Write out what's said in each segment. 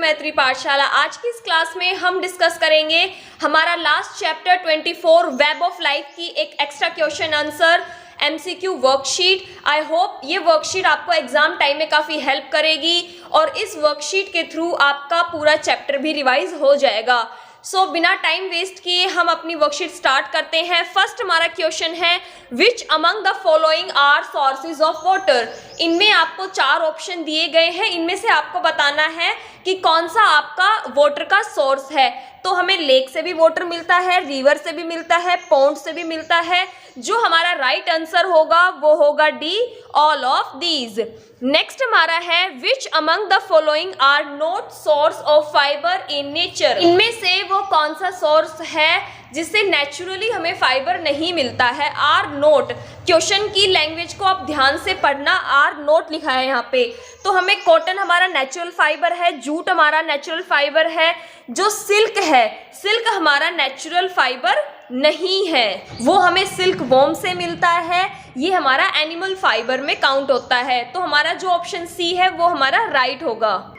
मैत्री पाठशाला। आज की इस क्लास में हम डिस्कस करेंगे हमारा last chapter 24 web of life की एक extra question answer MCQ worksheet. I hope ये वर्कशीट आपको एग्जाम टाइम में काफ़ी हेल्प करेगी और इस वर्कशीट के थ्रू आपका पूरा चैप्टर भी रिवाइज हो जाएगा। सो बिना टाइम वेस्ट किए हम अपनी वर्कशीट स्टार्ट करते हैं। फर्स्ट हमारा क्वेश्चन है which among the following are sources of water. इनमें आपको 4 ऑप्शन दिए गए हैं, इनमें से आपको बताना है कि कौन सा आपका वाटर का सोर्स है। तो हमें लेक से भी वाटर मिलता है, रिवर से भी मिलता है, पॉन्ड से भी मिलता है। जो हमारा राइट आंसर होगा वो होगा D, all of these. Next हमारा है which among the following are not source of fibre in nature. इनमें से वो कौन सा सोर्स है जिससे नेचुरली हमें फाइबर नहीं मिलता है। आर नोट, क्वेश्चन की लैंग्वेज को आप ध्यान से पढ़ना, आर नोट लिखा है यहाँ पे। तो हमें कॉटन हमारा नेचुरल फाइबर है, जूट हमारा नेचुरल फाइबर है, जो सिल्क है, सिल्क हमारा नेचुरल फाइबर नहीं है, वो हमें सिल्क वॉर्म से मिलता है, ये हमारा एनिमल फाइबर में काउंट होता है। तो हमारा जो ऑप्शन सी है वो हमारा राइट होगा।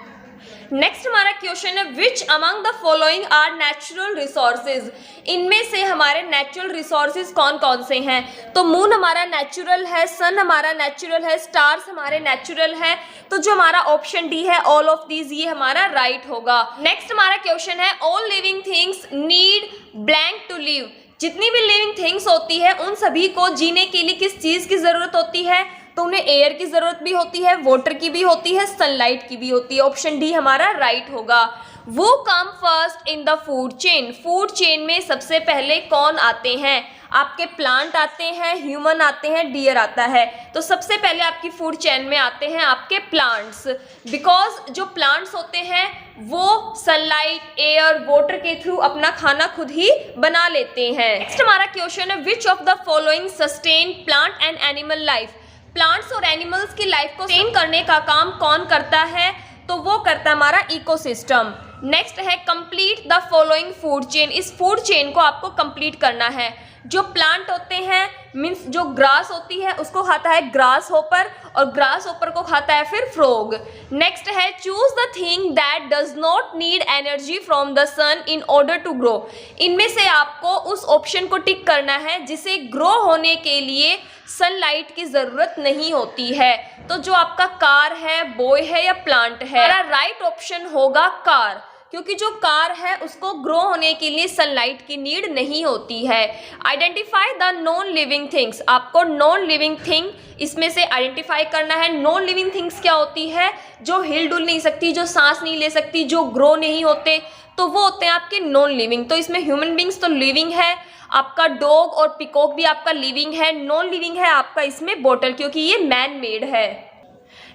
नेक्स्ट हमारा क्वेश्चन है which among the following are natural resources. इनमें से हमारे नेचुरल रिसोर्सेज कौन कौन से हैं। तो मून हमारा नेचुरल है, सन हमारा नेचुरल है, स्टार्स हमारे नेचुरल है। तो जो हमारा ऑप्शन डी है ऑल ऑफ दीज, ये हमारा राइट होगा। नेक्स्ट हमारा क्वेश्चन है all living things need blank to live. जितनी भी लिविंग थिंग्स होती है उन सभी को जीने के लिए किस चीज की जरूरत होती है। तो उन्हें एयर की जरूरत भी होती है, वाटर की भी होती है, सनलाइट की भी होती है। ऑप्शन डी हमारा राइट होगा। वो come first in the food chain. Food chain में सबसे पहले कौन आते हैं। आपके प्लांट आते हैं, ह्यूमन आते हैं, डियर आता है। तो सबसे पहले आपकी फूड चेन में आते हैं आपके प्लांट्स, बिकॉज जो प्लांट्स होते हैं वो सनलाइट, एयर, वाटर के थ्रू अपना खाना खुद ही बना लेते हैं। नेक्स्ट हमारा क्वेश्चन है which of the following sustain plant and animal life. Plants और एनिमल्स की लाइफ को सस्टेन करने का काम कौन करता है। तो वो करता है हमारा इकोसिस्टम। नेक्स्ट है complete the following food chain. इस फूड चेन को आपको कंप्लीट करना है। जो प्लांट होते हैं मीन्स जो ग्रास होती है उसको खाता है ग्रास होपर, और ग्रास होपर को खाता है फिर फ्रॉग। नेक्स्ट है choose the thing that does not need energy from the sun in order to grow. इनमें से आपको उस ऑप्शन को टिक करना है जिसे ग्रो होने के लिए सनलाइट की जरूरत नहीं होती है। तो जो आपका कार है, बॉय है या प्लांट है, हमारा राइट ऑप्शन होगा कार, क्योंकि जो कार है उसको ग्रो होने के लिए सनलाइट की नीड नहीं होती है। Identify the non living things. आपको नॉन लिविंग थिंग इसमें से आइडेंटिफाई करना है। नॉन लिविंग थिंग्स क्या होती है। जो हिल डुल नहीं सकती, जो सांस नहीं ले सकती, जो ग्रो नहीं होते, तो वो होते हैं आपके नॉन लिविंग। तो इसमें ह्यूमन बींग्स तो लिविंग है, आपका डॉग और पिकॉक भी आपका लिविंग है। नॉन लिविंग है आपका इसमें बोटल, क्योंकि ये मैन मेड है।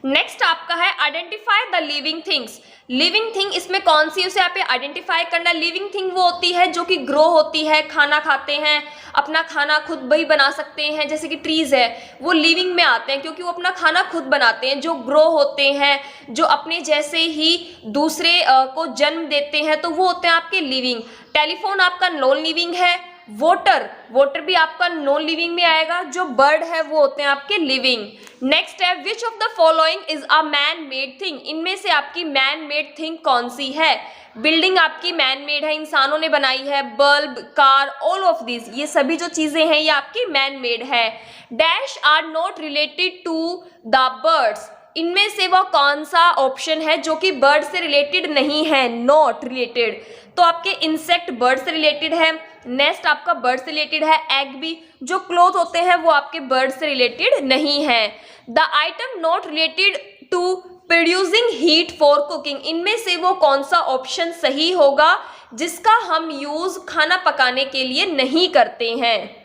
नेक्स्ट आपका है identify the living things. Living thing इसमें कौन सी, उसे आप आइडेंटिफाई करना। लिविंग थिंग वो होती है जो कि ग्रो होती है, खाना खाते हैं, अपना खाना खुद भी बना सकते हैं। जैसे कि ट्रीज है वो लिविंग में आते हैं क्योंकि वो अपना खाना खुद बनाते हैं। जो ग्रो होते हैं, जो अपने जैसे ही दूसरे को जन्म देते हैं, तो वो होते हैं आपके लिविंग। टेलीफोन आपका नॉन लिविंग है। वाटर भी आपका नॉन लिविंग में आएगा। जो बर्ड है वो होते हैं आपके लिविंग। नेक्स्ट है which of the following is a man made thing. इनमें से आपकी मैन मेड थिंग कौन सी है। बिल्डिंग आपकी मैन मेड है, इंसानों ने बनाई है। Bulb, car, all of this, ये सभी जो चीजें हैं ये आपकी मैन मेड है। Dash are not related to the birds. इनमें से वो कौन सा ऑप्शन है जो कि बर्ड से रिलेटेड नहीं है, नॉट रिलेटेड। तो आपके इंसेक्ट बर्ड से रिलेटेड है, नेस्ट आपका बर्ड से रिलेटेड है, एग भी। जो क्लोथ होते हैं वो आपके बर्ड से रिलेटेड नहीं है। The item not related to producing heat for cooking. इनमें से वो कौन सा ऑप्शन सही होगा जिसका हम यूज खाना पकाने के लिए नहीं करते हैं।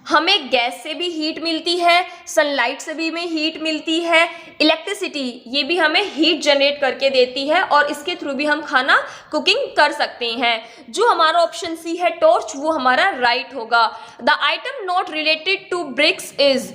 हमें गैस से भी हीट मिलती है, सनलाइट से भी हमें हीट मिलती है, इलेक्ट्रिसिटी ये भी हमें हीट जनरेट करके देती है और इसके थ्रू भी हम खाना कुकिंग कर सकते हैं। जो हमारा ऑप्शन सी है टॉर्च, वो हमारा राइट होगा। The item not related to bricks is.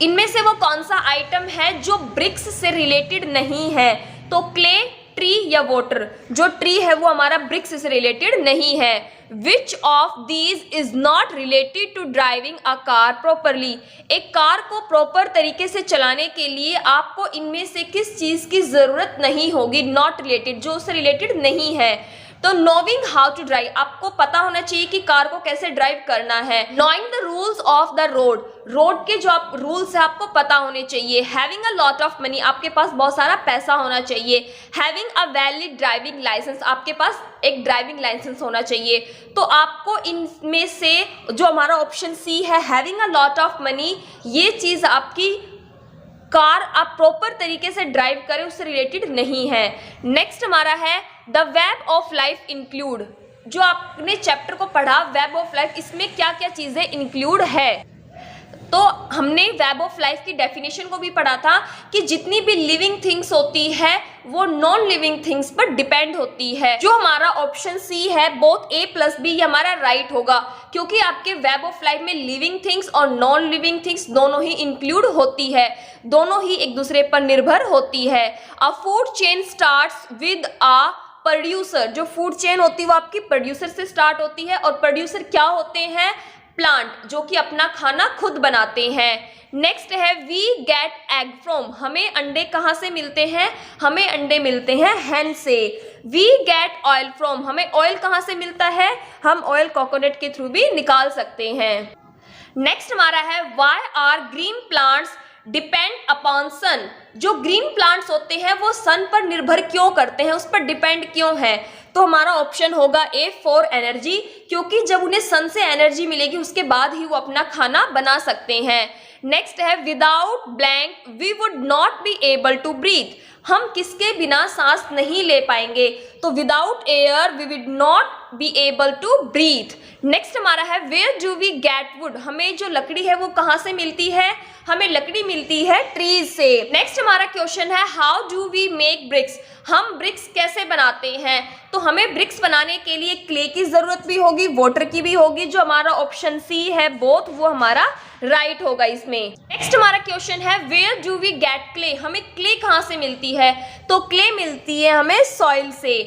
इनमें से वो कौन सा आइटम है जो ब्रिक्स से रिलेटेड नहीं है। तो क्ले, ट्री या वाटर। जो ट्री है वो हमारा ब्रिक्स से रिलेटेड नहीं है। Which of these is not related to driving a car properly. एक कार को प्रॉपर तरीके से चलाने के लिए आपको इनमें से किस चीज की जरूरत नहीं होगी, नॉट रिलेटेड, जो उससे रिलेटेड नहीं है। तो नोइंग हाउ टू ड्राइव, आपको पता होना चाहिए कि कार को कैसे ड्राइव करना है। Knowing the rules of the road, road के जो आप रूल्स है आपको पता होने चाहिए। Having a lot of money, आपके पास बहुत सारा पैसा होना चाहिए। Having a valid driving licence, आपके पास एक ड्राइविंग लाइसेंस होना चाहिए। तो आपको इनमें से जो हमारा ऑप्शन सी है, having a lot of money, ये चीज आपकी कार आप प्रॉपर तरीके से ड्राइव करें उससे रिलेटेड नहीं है। नेक्स्ट हमारा है the web of life include, जो आपने चैप्टर को पढ़ा वेब ऑफ लाइफ, इसमें क्या क्या चीजें इंक्लूड है। तो हमने वेब ऑफ लाइफ की डेफिनेशन को भी पढ़ा था कि जितनी भी लिविंग थिंग्स होती है वो नॉन लिविंग थिंग्स पर डिपेंड होती है। जो हमारा ऑप्शन सी है बोथ ए प्लस बी, ये हमारा राइट होगा, क्योंकि आपके वेब ऑफ लाइफ में लिविंग थिंग्स और नॉन लिविंग थिंग्स दोनों ही इंक्लूड होती है, दोनों ही एक दूसरे पर निर्भर होती है। अ food chain starts with a producer, जो फूड चेन होती है वो आपकी प्रोड्यूसर से स्टार्ट होती है, और प्रोड्यूसर क्या होते हैं, प्लांट, जो कि अपना खाना खुद बनाते हैं। नेक्स्ट है वी गेट एग फ्रॉम, हमें अंडे कहाँ से मिलते हैं, हमें अंडे मिलते हैं हैन से। वी गेट ऑयल फ्रॉम, हमें ऑयल कहाँ से मिलता है, हम ऑयल कोकोनट के थ्रू भी निकाल सकते हैं। नेक्स्ट हमारा है why are green plants depend upon sun, जो ग्रीन प्लांट्स होते हैं वो सन पर निर्भर क्यों करते हैं, उस पर डिपेंड क्यों है। तो हमारा ऑप्शन होगा ए फॉर एनर्जी, क्योंकि जब उन्हें सन से एनर्जी मिलेगी उसके बाद ही वो अपना खाना बना सकते हैं। नेक्स्ट है without blank we would not be able to breathe, हम किसके बिना सांस नहीं ले पाएंगे, तो without air we would not be able to breathe. Next हमारा है where do we get wood, हमें जो लकड़ी है वो कहाँ से मिलती है, हमें लकड़ी मिलती है ट्रीज से। नेक्स्ट हमारा क्वेश्चन है how do we make bricks, हम ब्रिक्स कैसे बनाते हैं। तो हमें ब्रिक्स बनाने के लिए क्ले की जरूरत भी होगी, वाटर की भी होगी, जो हमारा ऑप्शन सी है बोथ, वो हमारा राइट होगा इसमें। नेक्स्ट हमारा क्वेश्चन है where do we get clay, हमें क्ले कहाँ से मिलती है, तो क्ले मिलती है हमें सॉइल से।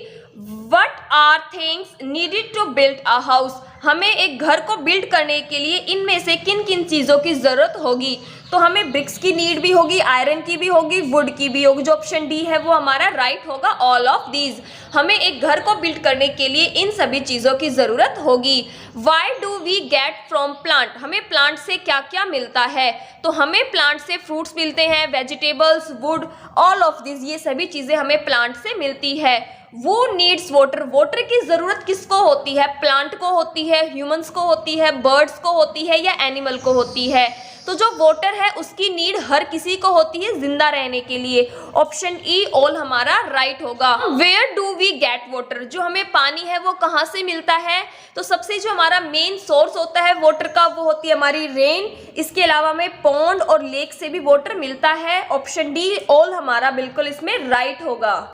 What are things needed to build a house, हमें एक घर को बिल्ड करने के लिए इनमें से किन किन चीज़ों की ज़रूरत होगी, तो हमें ब्रिक्स की नीड भी होगी, आयरन की भी होगी, वुड की भी होगी, जो ऑप्शन डी है वो हमारा राइट होगा, ऑल ऑफ दीज। हमें एक घर को बिल्ड करने के लिए इन सभी चीज़ों की ज़रूरत होगी। Why do we get from plant, हमें प्लांट से क्या क्या मिलता है, तो हमें प्लांट से फ्रूट्स मिलते हैं, vegetables, would, all of this, ये सभी चीज़ें हमें प्लांट से मिलती है। वो नीड्स वाटर, वाटर की ज़रूरत किसको होती है, प्लांट को होती है, ह्यूमंस को होती है, बर्ड्स को होती है, या एनिमल को होती है। तो जो वाटर है उसकी नीड हर किसी को होती है जिंदा रहने के लिए, ऑप्शन ई ऑल हमारा राइट होगा। Where do we get water, जो हमें पानी है वो कहाँ से मिलता है, तो सबसे जो हमारा मेन सोर्स होता है वाटर का वो होती है हमारी रेन, इसके अलावा हमें पॉन्ड और लेक से भी वाटर मिलता है, ऑप्शन डी ऑल हमारा बिल्कुल इसमें राइट होगा।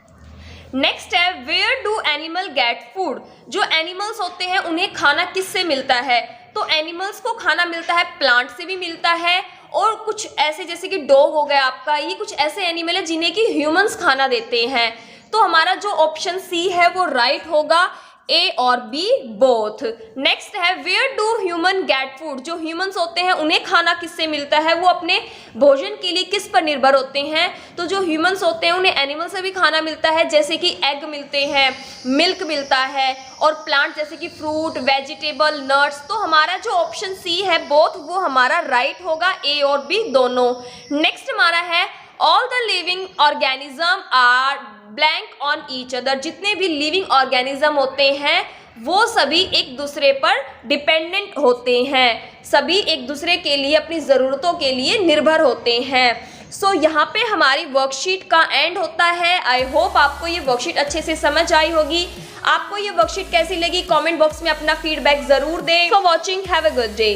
नेक्स्ट है where do animal get food, जो एनिमल्स होते हैं उन्हें खाना किससे मिलता है, तो एनिमल्स को खाना मिलता है प्लांट से भी मिलता है, और कुछ ऐसे जैसे कि डॉग हो गया आपका, ये कुछ ऐसे एनिमल है जिन्हें कि ह्यूमंस खाना देते हैं। तो हमारा जो ऑप्शन सी है वो राइट होगा, ए और बी बोथ। नेक्स्ट है where do human get food, जो ह्यूमंस होते हैं उन्हें खाना किससे मिलता है, वो अपने भोजन के लिए किस पर निर्भर होते हैं, तो जो ह्यूमंस होते हैं उन्हें एनिमल से भी खाना मिलता है, जैसे कि एग मिलते हैं, मिल्क मिलता है, और प्लांट जैसे कि फ्रूट, वेजिटेबल, नट्स। तो हमारा जो ऑप्शन सी है बोथ वो हमारा राइट होगा, ए और बी दोनों। नेक्स्ट हमारा है all the living organism are blank on each other, जितने भी लिविंग ऑर्गेनिज्म होते हैं वो सभी एक दूसरे पर डिपेंडेंट होते हैं, सभी एक दूसरे के लिए अपनी ज़रूरतों के लिए निर्भर होते हैं। सो यहाँ पे हमारी वर्कशीट का एंड होता है। आई होप आपको ये वर्कशीट अच्छे से समझ आई होगी। आपको ये वर्कशीट कैसी लगी कमेंट बॉक्स में अपना फीडबैक ज़रूर दें। For watching, have a good day.